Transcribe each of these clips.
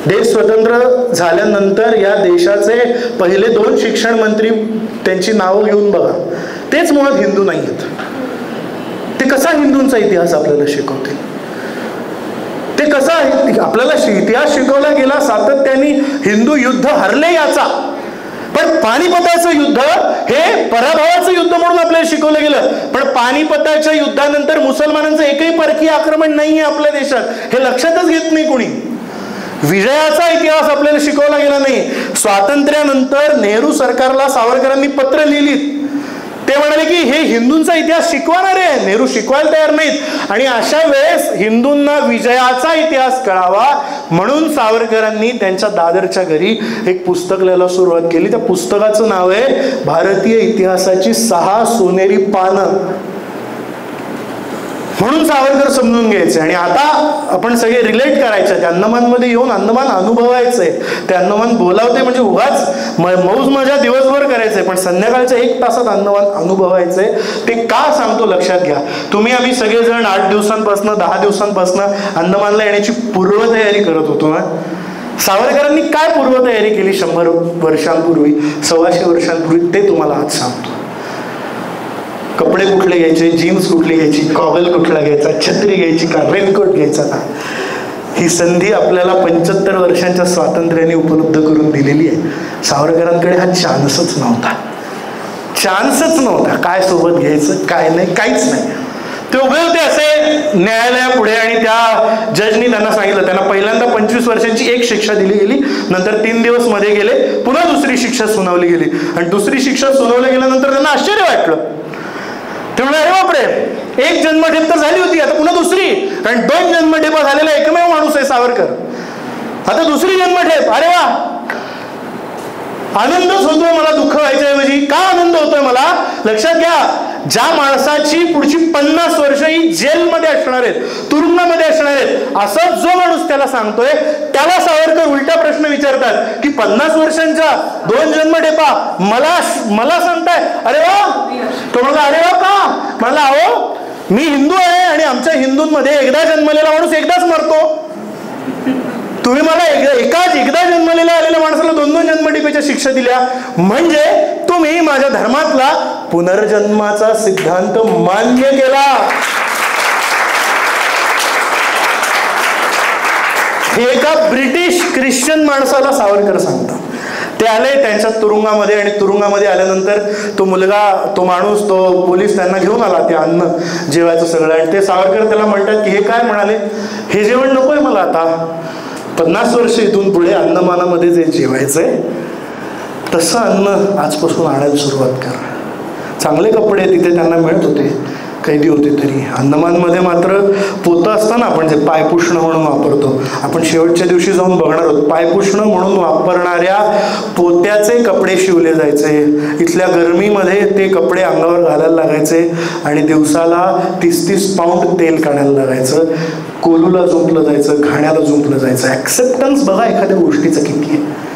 देश स्वतंत्र झाल्यानंतर या देशाचे पहिले 2 शिक्षण मंत्री त्यांची नावं घेऊन बघा, तेच मुळात हिंदू नाही आहेत. ते कसा हिंदूंचा इतिहास आपल्याला शिकवतील? ते कसा आपल्याला इतिहास शिकवला गेला सातत्याने हिंदू युद्ध हरले याचा, पण पानिपताचं युद्ध हे पराभवाचं युद्ध म्हणून आपल्याला शिकवलं गेलं. पण पानिपताच्या युद्धानंतर मुसलमानांचं एकही परकीय आक्रमण नाहीये आपल्या देशात, हे लक्षातच घेत नाही कोणी. विजयाचा इतिहास आपल्याला शिकवला गेला नाही. स्वातंत्र्यानंतर नेहरू सरकारला सावरकरांनी पत्र लिहिलीत, ते म्हणाले की हे हिंदूंचा इतिहास शिकवणारे आहे, नेहरू शिकवायला तयार नाहीत. आणि अशा वेळेस हिंदूंना विजयाचा इतिहास कळावा म्हणून सावरकरांनी त्यांच्या दादरच्या घरी एक पुस्तक लिहायला सुरुवात केली. त्या पुस्तकाचं नाव आहे भारतीय इतिहासाची 6 सोनेरी पानं. म्हणून सावरकर समजून घ्यायचे. आणि आता आपण सगळे रिलेट करायचे, ते अंदमानमध्ये येऊन अंदमान अनुभवायचंय, ते अंदमान बोलावते म्हणजे उगाच मौज मजा दिवसभर करायचंय, पण संध्याकाळच्या 1 तासात अंदमान अनुभवायचंय. ते का सांगतो लक्षात घ्या. तुम्ही आम्ही सगळेजण 8 दिवसांपासून 10 दिवसांपासून अंदमानला येण्याची पूर्वतयारी करत होतो ना. सावरकरांनी काय पूर्वतयारी केली 100 वर्षांपूर्वी, 125 वर्षांपूर्वी, ते तुम्हाला आज सांगतो. कपडे कुठले घ्यायचे, जीन्स कुठली घ्यायची, गॉगल कुठला घ्यायचा, छत्री घ्यायची का, रेनकोट घ्यायचा का, ही संधी आपल्याला 75 वर्षांच्या स्वातंत्र्याने उपलब्ध करून दिलेली आहे. सावरकरांकडे हा चान्सच नव्हता, चान्सच नव्हता. काय सोबत घ्यायचं काय नाही, काहीच नाही. ते उभे होते असे न्यायालयापुढे आणि त्या जजनी त्यांना सांगितलं, त्यांना पहिल्यांदा 25 वर्षांची एक शिक्षा दिली गेली, नंतर 3 दिवस मध्ये गेले, पुन्हा दुसरी शिक्षा सुनावली गेली. आणि दुसरी शिक्षा सुनावल्या गेल्यानंतर त्यांना आश्चर्य वाटलं. ते म्हणाले अरे बापरे, 1 जन्मठेप तर झाली होती, आता पुन्हा दुसरी. कारण 2 जन्मठेपा झालेला एकमेव माणूस आहे सावरकर, आता दुसरी जन्मठेप. अरे वा, आनंदच होतोय मला दुःख व्हायच्याऐवजी. का आनंद होतोय मला? लक्षात घ्या, ज्या माणसाची पुढची 50 वर्ष ही जेलमध्ये असणार आहेत, तुरुंगामध्ये असणार आहेत, असं जो माणूस त्याला सांगतोय, त्याला सावरकर उलटा प्रश्न विचारतात की 50 वर्षांच्या 2 जन्मठेपा मला सांगताय? अरे वा. तो म्हणला अरे वा का? म्हणला अहो मी हिंदू आहे आणि आमच्या हिंदूंमध्ये एकदा जन्मलेला माणूस एकदाच मरतो. तुम्ही मला एकदा जन्मलेल्या आलेल्या माणसाला 2-2 जन्मठेपेच्या शिक्षा दिल्या, म्हणजे तुम्ही माझ्या धर्मातला पुनर्जन्माचा सिद्धांत मान्य केला. हे एका ब्रिटिश ख्रिश्चन माणसाला सावरकर सांगतात. ते आले त्यांच्या तुरुंगामध्ये, आणि तुरुंगामध्ये आल्यानंतर तो मुलगा, तो माणूस, तो पोलीस त्यांना घेऊन आला ते अन्न जेवायचं सगळं. आणि ते सावरकर त्याला म्हणतात की हे काय? म्हणाले हे जेवण नकोय मला, आता 50 वर्ष इथून पुढे अंदमानामध्ये जे जेवायचंय तसं अन्न आजपासून आणायला सुरुवात कर. चांगले कपडे तिथे त्यांना मिळत होते, कैदी होते तरी. अंदमानमध्ये मात्र पोतं असतं ना आपण जे पायपुष्ण म्हणून वापरतो, आपण शेवटच्या दिवशी जाऊन बघणार आहोत, पायपुष्ण म्हणून वापरणाऱ्या पोत्याचे कपडे शिवले जायचे. इथल्या गरमीमध्ये ते कपडे अंगावर घालायला लागायचे आणि दिवसाला 30-30 पाऊंड तेल काढायला लागायचं. कोलूला झोपलं जायचं, घाण्याला झोपलं जायचं. ऍक्सेप्टन्स बघा एखाद्या गोष्टीचं किती आहे.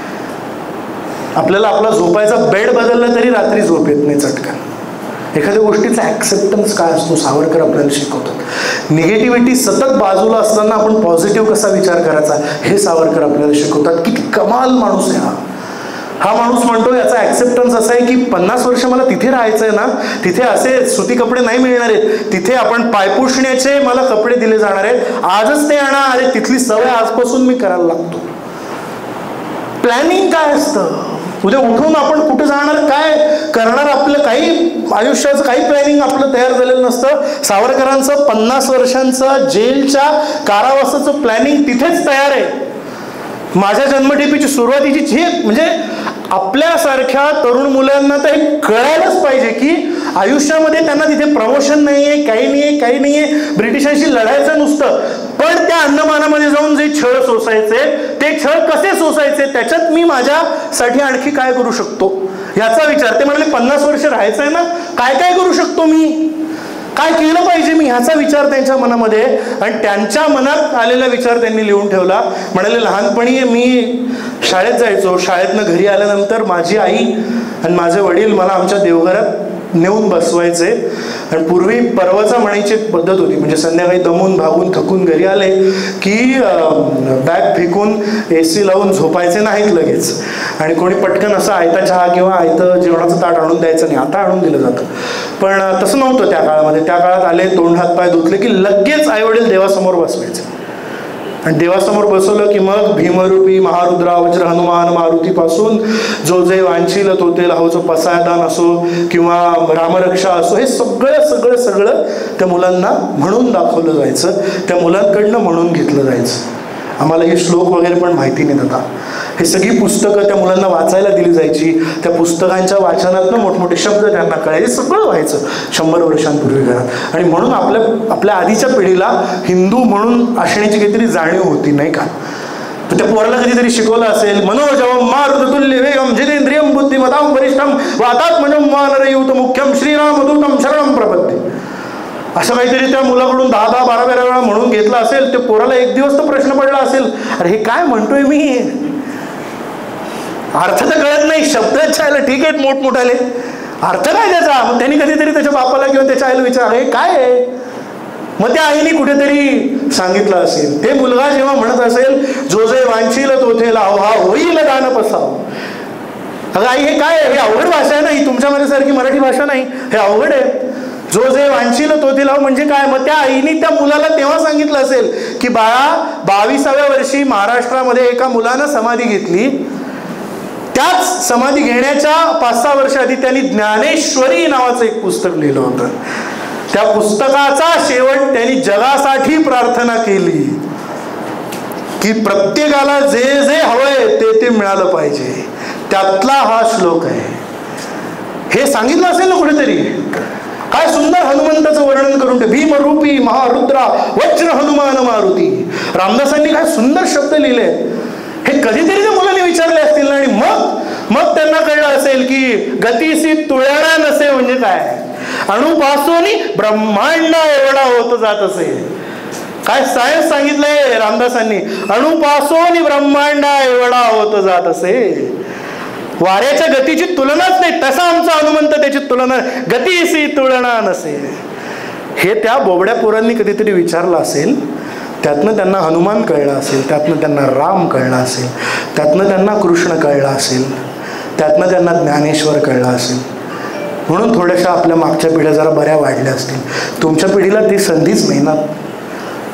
आपल्याला आपला झोपायचा बेड बदलला तरी रात्री झोप येत नाही चटकन. एखाद्या गोष्टीचा ऍक्सेप्टन्स काय असतो सावरकर आपल्याला शिकवतात. निगेटिव्हिटी सतत बाजूला असताना आपण पॉझिटिव्ह कसा विचार करायचा हे सावरकर आपल्याला शिकवतात. किती कमाल माणूस आहे हा. हा माणूस म्हणतो याचा ऍक्सेप्टन्स असा आहे की 50 वर्ष मला तिथे राहायचंय ना, तिथे असे सुती कपडे नाही मिळणार आहेत, तिथे आपण पायपुसण्याचे मला कपडे दिले जाणार आहेत, आजच ते आणा. अरे तिथली सवय आजपासून मी करायला लागतो. प्लॅनिंग काय असतं, उद्या उठून आपण कुठे जाणार, काय करणार, आपलं काही आयुष्याचं काही प्लॅनिंग आपलं तयार झालेलं नसतं. सावरकरांचं 50 वर्षांचं जेलच्या कारावासाचं प्लॅनिंग तिथेच तयार आहे. माझ्या जन्मठेपीची सुरुवातीची जी म्हणजे आपल्यासारख्या तरुण मुलांना तर हे कळायलाच पाहिजे की आयुष्यामध्ये त्यांना तिथे प्रमोशन नाहीये, काही नाहीये, ब्रिटिशांशी लढायचं नुसतं. पण त्या अंदमानामध्ये जाऊन जे छळ सोसायचे, ते छळ कसे सोसायचे, त्याच्यात मी माझ्यासाठी आणखी काय करू शकतो याचा विचार. ते म्हणाले 50 वर्ष राहायचंय ना, काय काय करू शकतो मी, काय केलं पाहिजे मी, ह्याचा विचार त्यांच्या मनामध्ये. आणि त्यांच्या मनात आलेला विचार त्यांनी लिहून ठेवला. म्हणाले लहानपणी मी शाळेत जायचो, शाळेतनं घरी आल्यानंतर माझी आई आणि माझे वडील मला आमच्या देवघरात नेऊन बसवायचे. आणि पूर्वी परवाचा म्हणायची एक पद्धत होती, म्हणजे संध्याकाळी दमून भागून थकून घरी आले की बॅग फेकून AC लावून झोपायचे नाहीत लगेच. आणि कोणी पटकन असं आयता चहा किंवा आयतं जेवणाचं ताट आणून द्यायचं नाही. आता आणून दिलं जातं, पण तसं नव्हतं त्या काळामध्ये. त्या काळात आले, तोंड हात पाय धुतले की लगेच आईवडील देवासमोर बसवायचे. आणि देवासमोर बसवलं की मग भीमरूपी महारुद्रा वज्र हनुमान मारुतीपासून जो जे वांछील तो ते लाहोचं पसायदान असो किंवा रामरक्षा असो, हे सगळं सगळं सगळं त्या मुलांना म्हणून दाखवलं जायचं, त्या मुलांकडनं म्हणून घेतलं जायचं. आम्हाला हे श्लोक वगैरे पण माहिती नाहीत आता. हे सगळी पुस्तकं त्या मुलांना वाचायला दिली जायची. त्या पुस्तकांच्या वाचनातनं मोठमोठे शब्द त्यांना कळायचे. सगळं व्हायचं 100 वर्षांपूर्वी घरात. आणि म्हणून आपल्या आधीच्या पिढीला हिंदू म्हणून असण्याची काहीतरी जाणीव होती, नाही का? त्या पोराला कधीतरी शिकवलं असेल, मनोजवम मारुततुल्य वेगम जितेंद्रियम बुद्धिमतां वरिष्ठम वातात्मजं वानरयूत मुख्यम श्रीरामदूतम शरणं प्रपद्ये. असं काहीतरी त्या मुलाकडून 10-10, 12-12 वेळा म्हणून घेतला असेल. ते पोराला एक दिवस तर प्रश्न पडला असेल, अरे हे काय म्हणतोय मी, अर्थ तर कळत नाही. शब्द छायला ठीक आहेत मोठमोठाले, अर्थ काय त्याचा? मग त्यांनी कधीतरी त्याच्या बापाला किंवा त्याच्या आईला विचारलं, हे काय आहे? मग त्या आईने कुठेतरी सांगितलं असेल. ते मुलगा जेव्हा म्हणत असेल, जो जे वांछील तो ते लाव हा होईल दान पसाव. अगं आई, हे काय आहे? हे अवघड भाषा आहे ना, ही तुमच्या माझ्यासारखी मराठी भाषा नाही, हे अवघड आहे. जो जे वांछील तो ते लाव म्हणजे काय? मग त्या आईने त्या मुलाला तेव्हा सांगितलं असेल की बाळा, 22व्या वर्षी महाराष्ट्रामध्ये एका मुलानं समाधी घेतली. त्याच समाधी घेण्याच्या 5-6 वर्ष आधी त्यांनी ज्ञानेश्वरी नावाचं एक पुस्तक लिहिलं होतं. त्या पुस्तकाचा शेवट त्यांनी जगासाठी प्रार्थना केली की प्रत्येकाला जे जे हवंय ते ते मिळालं पाहिजे. त्यातला हा श्लोक आहे. हे सांगितलं असेल ना कुठेतरी. काय सुंदर हनुमंताचं वर्णन करून ते भीमरूपी महारुद्रा वज्र हनुमान मारुती. रामदासांनी काय सुंदर शब्द लिहिले. हे कधीतरी त्या मुलांनी विचारले असतील ना. आणि मग त्यांना कळलं असेल की गतीसी तुळणा नसे म्हणजे काय. अणुपासून ब्रह्मांड एवढा होत जात असे. काय सायन्स सांगितलंय रामदासांनी, अणुपासून ब्रह्मांड एवढा होत जात असे. वाऱ्याच्या गतीची तुलनाच नाही, तसा आमचा हनुमंत त्याची तुलना गतीसी तुलना नसे. हे त्या बोबड्या पोरांनी कधीतरी विचारलं असेल. त्यातनं त्यांना हनुमान कळला असेल, त्यातनं त्यांना राम कळला असेल, त्यातनं त्यांना कृष्ण कळला असेल, त्यातनं त्यांना ज्ञानेश्वर कळला असेल. म्हणून थोड्याशा आपल्या मागच्या पिढ्या जरा बऱ्या वाढल्या असतील. तुमच्या पिढीला ती संधीच नाही ना.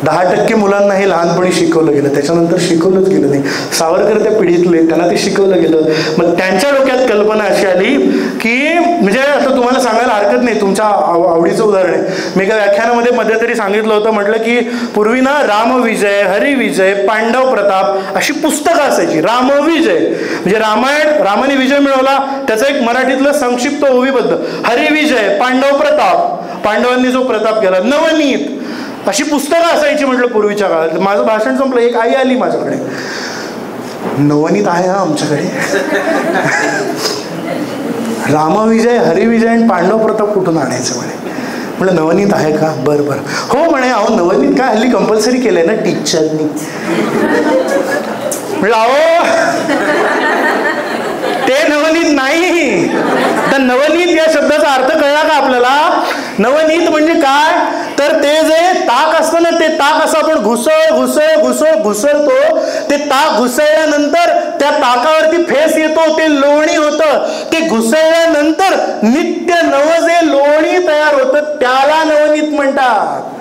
10% मुलांना हे लहानपणी शिकवलं गेलं, त्याच्यानंतर शिकवलंच गेलं नाही. सावरकर त्या पिढीतले, त्यांना ते शिकवलं गेलं. मग त्यांच्या डोक्यात कल्पना अशी आली की, म्हणजे असं तुम्हाला सांगायला हरकत नाही, तुमच्या आवडीचं उदाहरण आहे. मी एका व्याख्यानामध्ये मध्यंतरी सांगितलं होतं, म्हटलं की पूर्वी ना रामविजय, हरिविजय, पांडव प्रताप अशी पुस्तकं असायची. रामविजय म्हणजे रामाने विजय मिळवला, त्याचं एक मराठीतलं संक्षिप्त ओवीबद्ध. हरिविजय, पांडव प्रताप, पांडवांनी जो प्रताप केला. नवनीत अशी पुस्तकं असायची म्हटलं पूर्वीच्या काळात. माझं भाषण संपलं, एक आई आली माझ्याकडे, नवनीत आहे हा आमच्याकडे. रामविजय, हरिविजय आणि पांडव प्रताप कुठून आणायचं म्हणे. म्हटलं नवनीत आहे का? बरं बरं. हो म्हणे, अहो नवनीत काय हल्ली कंपल्सरी केलंय ना टीचरनी. म्हटलं अहो ते नवनीत नाही. तर नवनीत या शब्दाचा अर्थ कळला का आपल्याला? नवनीत म्हणजे काय, तर ते जे ताक असतं ना, ते ताक असं आपण घुसळतो. ते ताक घुसळल्यानंतर त्या ताकावरती फेस येतो, ते लोणी होतं. ते घुसळल्यानंतर नित्य नव जे लोणी तयार होतं त्याला नवनीत म्हणतात.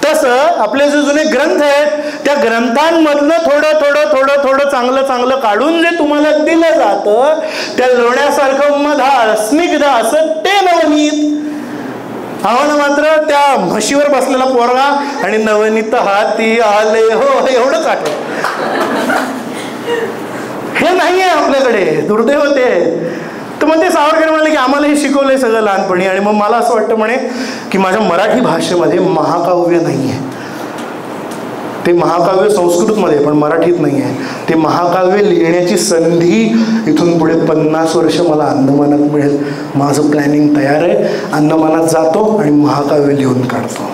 तसं आपले जे जुने ग्रंथ आहेत, त्या ग्रंथांमधलं थोडं चांगलं काढून जे तुम्हाला दिलं जातं, त्या लोण्यासारखं मधाळ स्निग्ध असं ते नवनीत. आव्हानं मात्र त्या म्हशीवर बसलेला पोरगा आणि नवनीत हाती आले हो एवढंच आठवत. हे नाहीये आपल्याकडे, दुर्दैव ते. तर मग ते सावरकर म्हणाले की आम्हाला हे शिकवलंय सगळं लहानपणी. आणि मग मला असं वाटतं म्हणे की माझ्या मराठी भाषेमध्ये महाकाव्य नाही आहे. ते महाकाव्य संस्कृतमध्ये पण मराठीत नाही आहे. ते महाकाव्य लिहिण्याची संधी इथून पुढे 50 वर्ष मला अंदमानात मिळेल. माझं प्लॅनिंग तयार आहे. अंदमानात जातो आणि महाकाव्य लिहून काढतो.